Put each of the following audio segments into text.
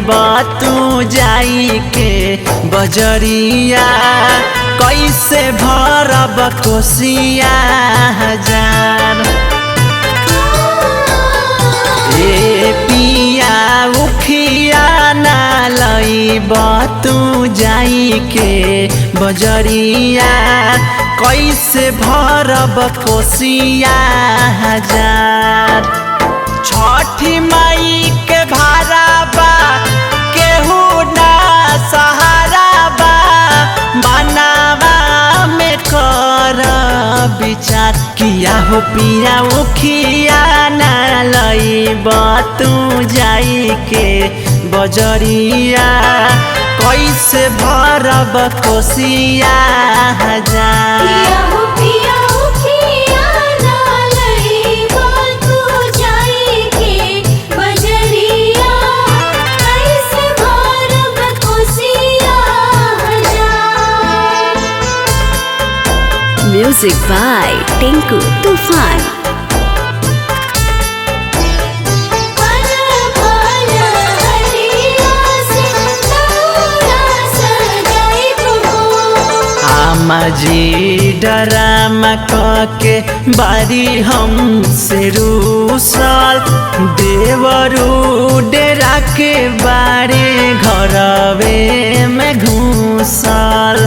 तू जाई के बजरिया कैसे भरब कोसिया हजार। ए पिया उखिया ना लईब तू जाई के बजरिया कैसे भरब कोसिया हजार। छठी माई के भारा बा केहू ना सहारा बा बनावा में कर विचार किया हो पिया उखिया ना लईब तू जाई के बजरिया कैसे भरब कोसिया हजार। Music by Tinku Tufan. जी डरामा के बारी हमसे रूसल देवरू डेरा के बारे घरवे में घूसल।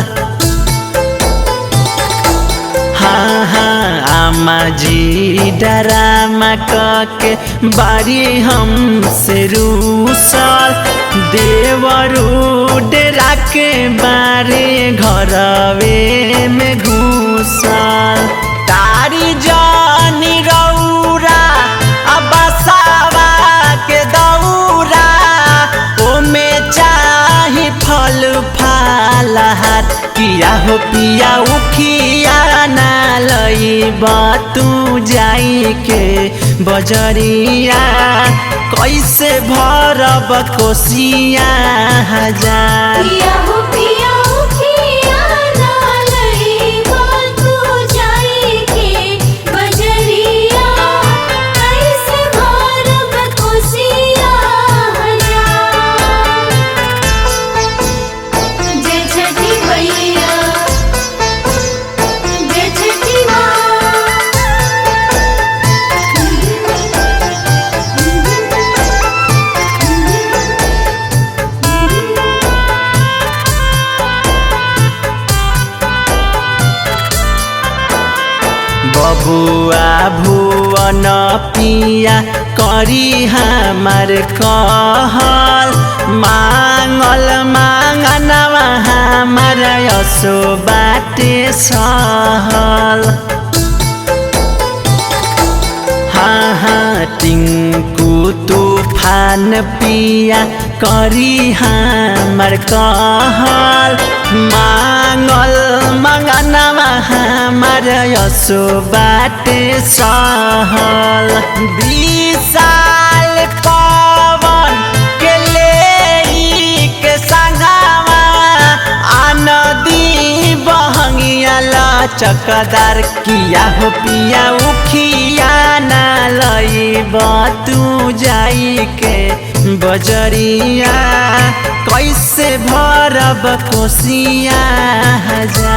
हाँ हाँ आमा जी डरामा के बारी हमसे रूसल देवरू डेरा के बारे घरवे में घूसल। तारी जानी रौरा बसावा के दौरा ओमे चाही फल फलहार किया हो पिया उखिया ना लईब तू जाई के बजरिया कैसे भरब कोसिया हजार। बबुआ भुवन पिया करी हमार कहल मांगल मांगनवा हमार यसो बाटे सहल। हाँ हाँ टिंकू तूफान पिया करी हमार कहल मांगल मंगनवा हमार यसो बाटे सहल। 20 साल पवन के ले के संगवा आनदी बहंगिया लचकदार किया हो पिया उखिया ना लईब तू जाई के बजरिया कैसे भरब कोसिया हजार।